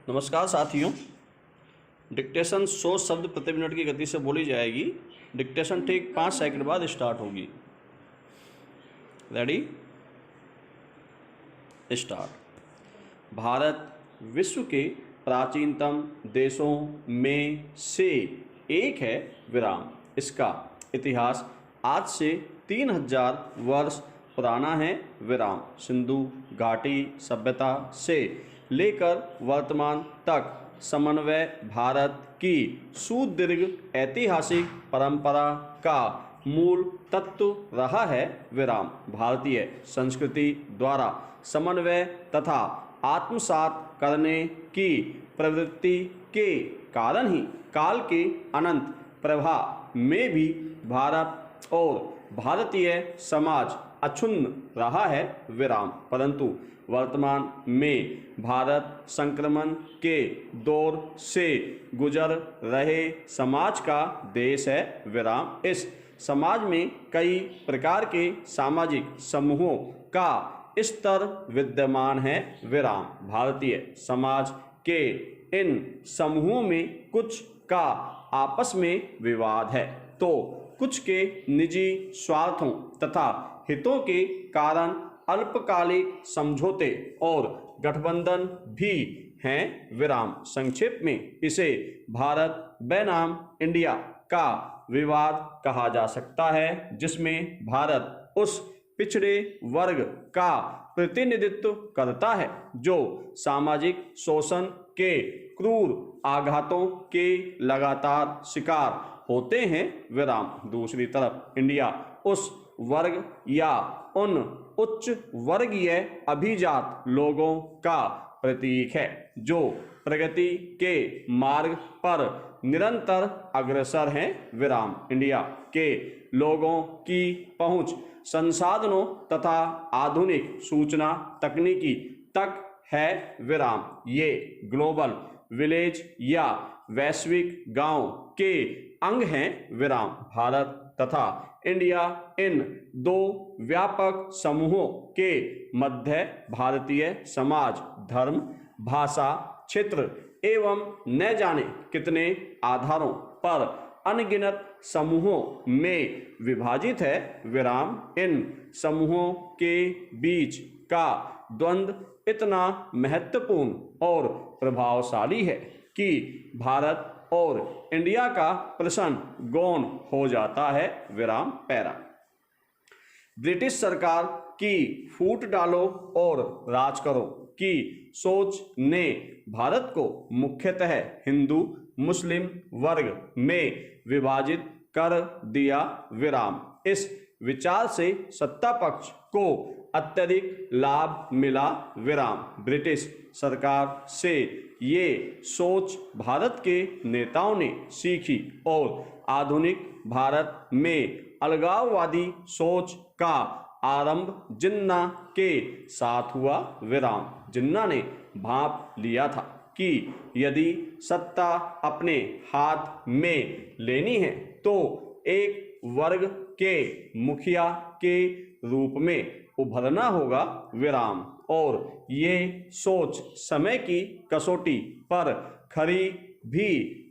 नमस्कार साथियों। डिक्टेशन 100 शब्द प्रति मिनट की गति से बोली जाएगी। डिक्टेशन ठीक 5 सेकंड बाद स्टार्ट होगी। Ready, start. भारत विश्व के प्राचीनतम देशों में से एक है, विराम। इसका इतिहास आज से 3000 वर्ष पुराना है, विराम। सिंधु घाटी सभ्यता से लेकर वर्तमान तक समन्वय भारत की सुदीर्घ ऐतिहासिक परंपरा का मूल तत्व रहा है, विराम। भारतीय संस्कृति द्वारा समन्वय तथा आत्मसात करने की प्रवृत्ति के कारण ही काल के अनंत प्रवाह में भी भारत और भारतीय समाज अक्षुण्ण रहा है, विराम। परंतु वर्तमान में भारत संक्रमण के दौर से गुजर रहे समाज का देश है, विराम। इस समाज में कई प्रकार के सामाजिक समूहों का स्तर विद्यमान है, विराम। भारतीय समाज के इन समूहों में कुछ का आपस में विवाद है, तो कुछ के निजी स्वार्थों तथा हितों के कारण अल्पकालिक समझौते और गठबंधन भी हैं, विराम। संक्षेप में इसे भारत बनाम इंडिया का विवाद कहा जा सकता है, जिसमें भारत उस पिछड़े वर्ग का प्रतिनिधित्व करता है जो सामाजिक शोषण के क्रूर आघातों के लगातार शिकार होते हैं, विराम। दूसरी तरफ इंडिया उस वर्ग या उन उच्च वर्गीय अभिजात लोगों का प्रतीक है जो प्रगति के मार्ग पर निरंतर अग्रसर हैं, विराम। इंडिया के लोगों की पहुंच संसाधनों तथा आधुनिक सूचना तकनीकी तक है, विराम। ये ग्लोबल विलेज या वैश्विक गांव के अंग हैं, विराम। भारत तथा इंडिया इन दो व्यापक समूहों के मध्य भारतीय समाज धर्म, भाषा, क्षेत्र एवं न जाने कितने आधारों पर अनगिनत समूहों में विभाजित है, विराम। इन समूहों के बीच का द्वंद्व इतना महत्वपूर्ण और प्रभावशाली है कि भारत और इंडिया का प्रश्न गौण हो जाता है, विराम। पैरा। ब्रिटिश सरकार की फूट डालो और राज करो की सोच ने भारत को मुख्यतः हिंदू मुस्लिम वर्ग में विभाजित कर दिया, विराम। इस विचार से सत्ता पक्ष को अत्यधिक लाभ मिला, विराम। ब्रिटिश सरकार से ये सोच भारत के नेताओं ने सीखी और आधुनिक भारत में अलगाववादी सोच का आरंभ जिन्ना के साथ हुआ, विराम। जिन्ना ने भांप लिया था कि यदि सत्ता अपने हाथ में लेनी है तो एक वर्ग के मुखिया के रूप में उभरना होगा, विराम। और ये सोच समय की कसौटी पर खरी भी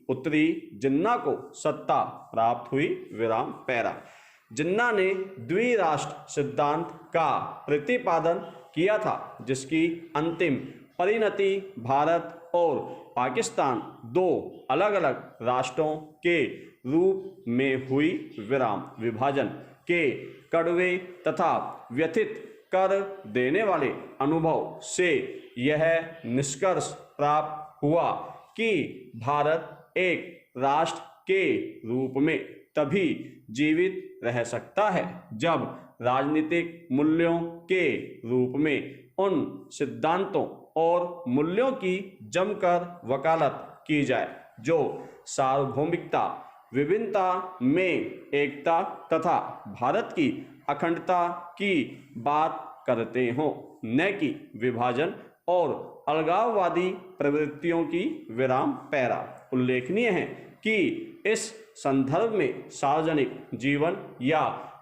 उतरी। जिन्ना को सत्ता प्राप्त हुई, विराम। पैरा। जिन्ना ने द्विराष्ट्र सिद्धांत का प्रतिपादन किया था, जिसकी अंतिम परिणति भारत और पाकिस्तान दो अलग अलग राष्ट्रों के रूप में हुई, विराम। विभाजन के कड़वे तथा व्यथित कर देने वाले अनुभव से यह निष्कर्ष प्राप्त हुआ कि भारत एक राष्ट्र के रूप में तभी जीवित रह सकता है जब राजनीतिक मूल्यों के रूप में उन सिद्धांतों और मूल्यों की जमकर वकालत की जाए जो सार्वभौमिकता, विभिन्नता में एकता तथा भारत की अखंडता की बात करते हों, न कि विभाजन और अलगाववादी प्रवृत्तियों की, विराम। पैरा। उल्लेखनीय है कि इस संदर्भ में सार्वजनिक जीवन या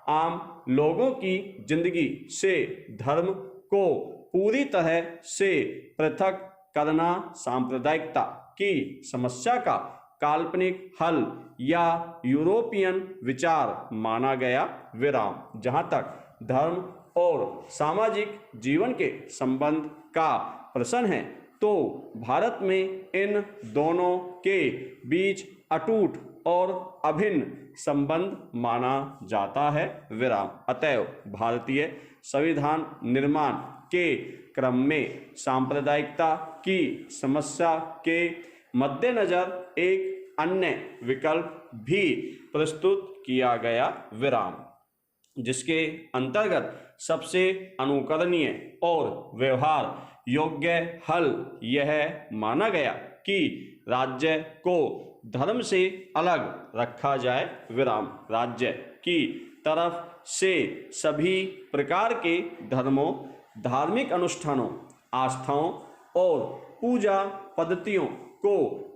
आम लोगों की जिंदगी से धर्म को पूरी तरह से पृथक करना सांप्रदायिकता की समस्या का काल्पनिक हल या यूरोपियन विचार माना गया। विराम। जहाँ तक धर्म और सामाजिक जीवन के संबंध का प्रश्न है तो भारत में इन दोनों के बीच अटूट और अभिन्न संबंध माना जाता है। विराम। अतएव भारतीय संविधान निर्माण के क्रम में सांप्रदायिकता की समस्या के मद्देनजर एक अन्य विकल्प भी प्रस्तुत किया गया। विराम। जिसके अंतर्गत सबसे अनुकरणीय और व्यवहार योग्य हल यह माना गया कि राज्य को धर्म से अलग रखा जाए। विराम। राज्य की तरफ से सभी प्रकार के धर्मों, धार्मिक अनुष्ठानों, आस्थाओं और पूजा पद्धतियों को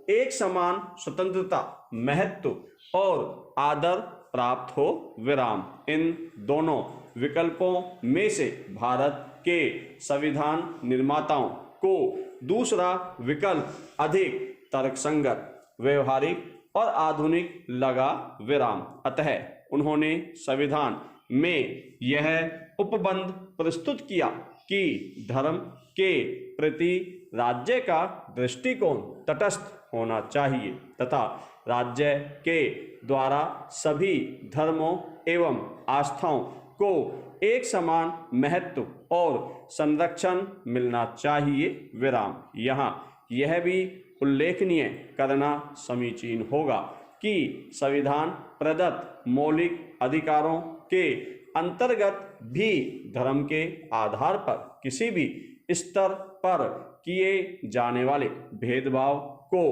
एक समान स्वतंत्रता, महत्व और आदर प्राप्त हो। विराम। इन दोनों विकल्पों में से भारत के संविधान निर्माताओं को दूसरा विकल्प अधिक तर्कसंगत, व्यवहारिक और आधुनिक लगा। विराम। अतः उन्होंने संविधान में यह उपबंध प्रस्तुत किया कि धर्म के प्रति राज्य का दृष्टिकोण तटस्थ होना चाहिए तथा राज्य के द्वारा सभी धर्मों एवं आस्थाओं को एक समान महत्व और संरक्षण मिलना चाहिए। विराम। यहाँ यह भी उल्लेखनीय करना समीचीन होगा कि संविधान प्रदत्त मौलिक अधिकारों के अंतर्गत भी धर्म के आधार पर किसी भी स्तर पर किए जाने वाले भेदभाव को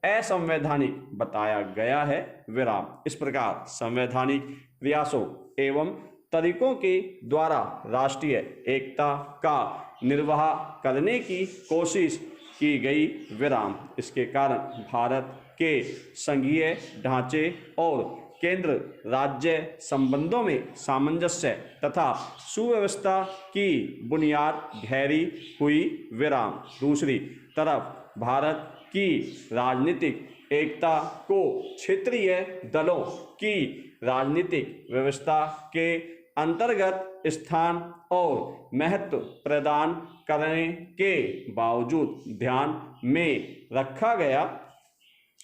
असंवैधानिक बताया गया है। विराम। इस प्रकार संवैधानिक प्रयासों एवं तरीकों के द्वारा राष्ट्रीय एकता का निर्वाह करने की कोशिश की गई। विराम। इसके कारण भारत के संघीय ढांचे और केंद्र राज्य संबंधों में सामंजस्य तथा सुव्यवस्था की बुनियाद गहरी हुई। विराम। दूसरी तरफ भारत की राजनीतिक एकता को क्षेत्रीय दलों की राजनीतिक व्यवस्था के अंतर्गत स्थान और महत्व प्रदान करने के बावजूद ध्यान में रखा गया।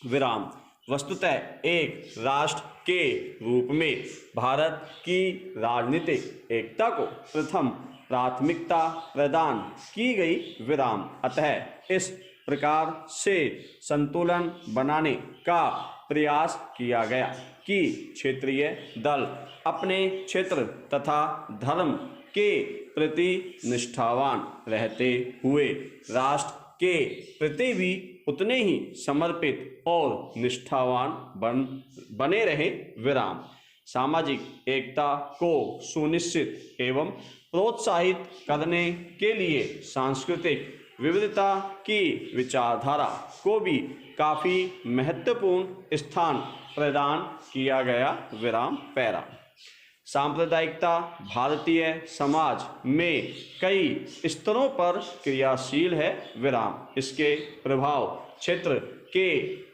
विराम। वस्तुतः एक राष्ट्र के रूप में भारत की राजनीतिक एकता को प्रथम प्राथमिकता प्रदान की गई। विराम। अतः इस प्रकार से संतुलन बनाने का प्रयास किया गया कि क्षेत्रीय दल अपने क्षेत्र तथा धर्म के प्रति निष्ठावान रहते हुए राष्ट्र के प्रति भी उतने ही समर्पित और निष्ठावान बने रहे। विराम। सामाजिक एकता को सुनिश्चित एवं प्रोत्साहित करने के लिए सांस्कृतिक विविधता की विचारधारा को भी काफी महत्वपूर्ण स्थान प्रदान किया गया। विराम। पैरा। सांप्रदायिकता भारतीय समाज में कई स्तरों पर क्रियाशील है। विराम। इसके प्रभाव क्षेत्र के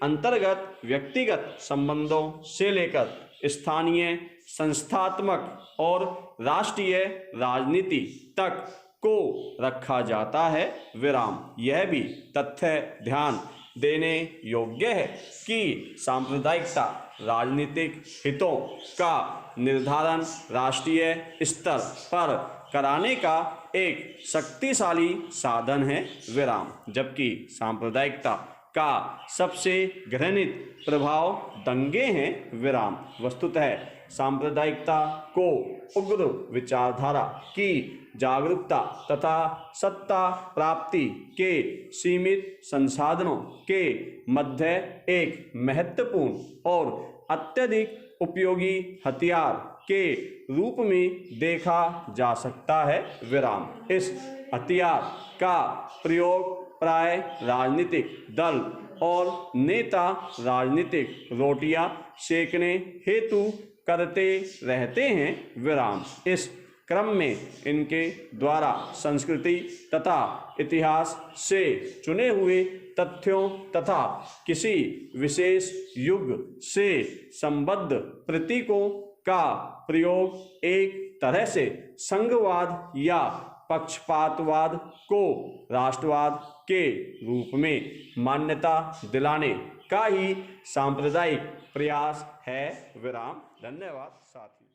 अंतर्गत व्यक्तिगत संबंधों से लेकर स्थानीय, संस्थात्मक और राष्ट्रीय राजनीति तक को रखा जाता है। विराम। यह भी तथ्य ध्यान देने योग्य है कि सांप्रदायिकता राजनीतिक हितों का निर्धारण राष्ट्रीय स्तर पर कराने का एक शक्तिशाली साधन है। विराम। जबकि सांप्रदायिकता का सबसे घृणित प्रभाव दंगे हैं। विराम। वस्तुतः सांप्रदायिकता को उग्र विचारधारा की जागरूकता तथा सत्ता प्राप्ति के सीमित संसाधनों के मध्य एक महत्वपूर्ण और अत्यधिक उपयोगी हथियार के रूप में देखा जा सकता है। विराम। इस हथियार का प्रयोग प्राय राजनीतिक दल और नेता राजनीतिक रोटियां सेकने हेतु करते रहते हैं। विराम। इस क्रम में इनके द्वारा संस्कृति तथा इतिहास से चुने हुए तथ्यों तथा किसी विशेष युग से संबद्ध प्रतीकों का प्रयोग एक तरह से संघवाद या पक्षपातवाद को राष्ट्रवाद के रूप में मान्यता दिलाने का ही सांप्रदायिक प्रयास है। विराम। धन्यवाद साथियों।